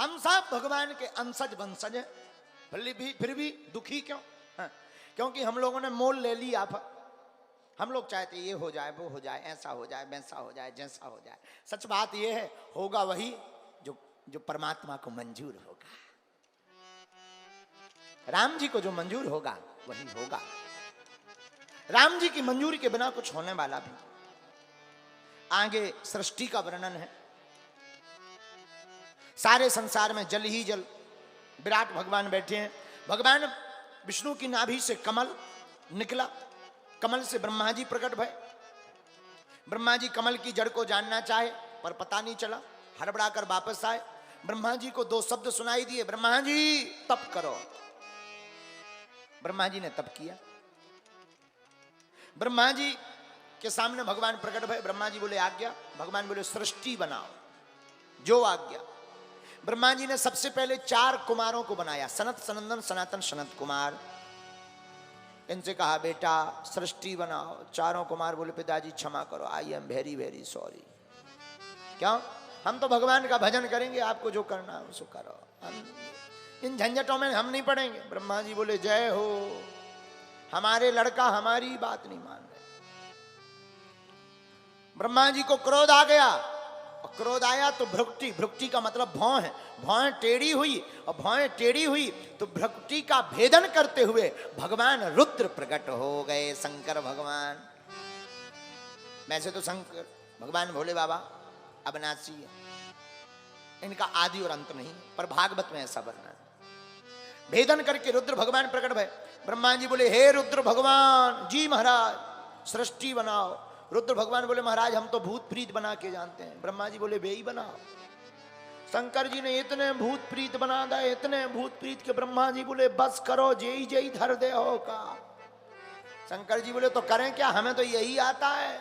हम सब भगवान के अंशज वंशज हैं, फिर भी दुखी क्यों? हाँ, क्योंकि हम लोगों ने मोल ले लिया। हम लोग चाहते ये हो जाए, वो हो जाए, ऐसा हो जाए, वैसा हो जाए, जैसा हो जाए। सच बात ये है, होगा वही जो परमात्मा को मंजूर होगा। राम जी को जो मंजूर होगा वही होगा। राम जी की मंजूरी के बिना कुछ होने वाला भी। आगे सृष्टि का वर्णन है। सारे संसार में जल ही जल, विराट भगवान बैठे हैं। भगवान विष्णु की नाभि से कमल निकला, कमल से ब्रह्मा जी प्रकट भय। ब्रह्मा जी कमल की जड़ को जानना चाहे पर पता नहीं चला, हड़बड़ा कर वापस आए। ब्रह्मा जी को दो शब्द सुनाई दिए, ब्रह्मा जी तप करो। ब्रह्मा जी ने तप किया। ब्रह्मा जी के सामने भगवान प्रकट भय। ब्रह्मा जी बोले आज्ञा। भगवान बोले सृष्टि बनाओ, जो आज्ञा। ब्रह्मा जी ने सबसे पहले 4 कुमारों को बनाया, सनत, सनंदन, सनातन, सनत कुमार। इनसे कहा बेटा सृष्टि बनाओ। चारों कुमार बोले पिताजी क्षमा करो, I am very very sorry. क्यों? हम तो भगवान का भजन करेंगे, आपको जो करना है उसको करो, हम इन झंझटों में हम नहीं पड़ेंगे। ब्रह्मा जी बोले जय हो, हमारे लड़का हमारी बात नहीं मान रहे। ब्रह्मा जी को क्रोध आ गया, और क्रोध आया तो भ्रुकुटी, भ्रुकुटी का मतलब भौं है, भौं टेढ़ी हुई, और भौं टेढ़ी हुई तो भ्रुकुटी का भेदन करते हुए भगवान रुद्र प्रकट हो गए, शंकर भगवान। वैसे तो शंकर भगवान भोले बाबा अविनाशी है, इनका आदि और अंत नहीं, पर भागवत में ऐसा वर्णन है। भेदन करके रुद्र भगवान प्रकट भय। ब्रह्मा जी बोले हे रुद्र भगवान जी महाराज सृष्टि बनाओ। रुद्र भगवान बोले महाराज हम तो भूत प्रीत बना के जानते हैं। ब्रह्मा जी बोले बेई बनाओ। शंकर जी ने इतने भूत प्रीत बना दिए, इतने भूत प्रीत के ब्रह्मा जी बोले बस करो, जेई जेई धर दे हो का। शंकर जी बोले तो करें क्या, हमें तो यही आता है।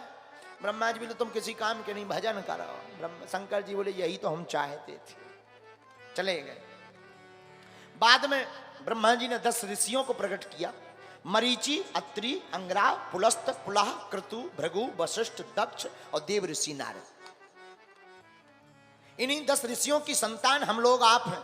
ब्रह्मा जी बोले तुम किसी काम के नहीं, भजन करो। शंकर जी बोले यही तो हम चाहते थे, चले गए। बाद में ब्रह्मा जी ने 10 ऋषियों को प्रकट किया, मरीचि, अत्रि, अंगरा, पुलस्त, पुलह, क्रतु, भृगु, वशिष्ठ, दक्ष और देव ऋषि नारद। इन्हीं 10 ऋषियों की संतान हम लोग आप हैं,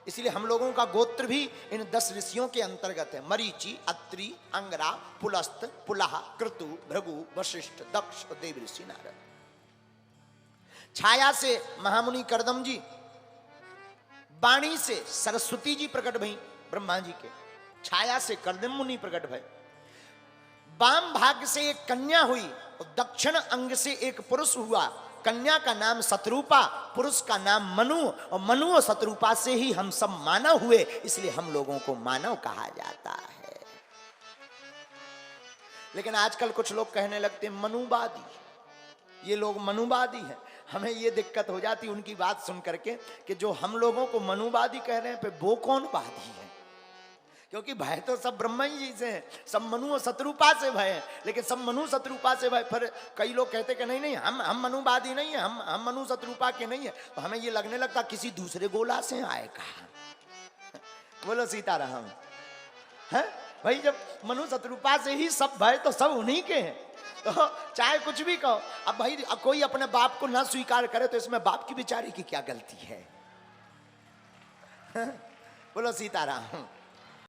इसलिए हम लोगों का गोत्र भी इन 10 ऋषियों के अंतर्गत है। मरीचि, अत्रि, अंगरा, पुलस्त, पुलह, क्रतु, भृगु, वशिष्ठ, दक्ष और देव ऋषि नारद। छाया से महामुनि करदम जी, वाणी से सरस्वती जी प्रकट भई ब्रह्मा जी के, छाया से करदम मुनि प्रकट भय। वाम भाग से एक कन्या हुई और दक्षिण अंग से एक पुरुष हुआ। कन्या का नाम शत्रुपा, पुरुष का नाम मनु, और मनु और शत्रुपा से ही हम सब मानव हुए, इसलिए हम लोगों को मानव कहा जाता है। लेकिन आजकल कुछ लोग कहने लगते मनुवादी, ये लोग मनुवादी हैं। हमें ये दिक्कत हो जाती उनकी बात सुन करके कि जो हम लोगों को मनुवादी कह रहे हैं पे वो कौन वादी है, क्योंकि भय तो सब ब्रह्मा जी से है, सब मनु और शत्रुपा से भय है। लेकिन सब मनु शत्रुपा से भय, फिर कई लोग कहते कि नहीं नहीं हम मनुवादी नहीं है, हम मनु शत्रुपा के नहीं है। तो हमें ये लगने लगता किसी दूसरे गोला से आए कहा। बोलो सीताराम है भाई, जब मनु शत्रुपा से ही सब भय तो सब उन्हीं के हैं, तो चाहे कुछ भी कहो। अब भाई अब कोई अपने बाप को ना स्वीकार करे तो इसमें बाप की बेचारी की क्या गलती है? बोलो सीताराम।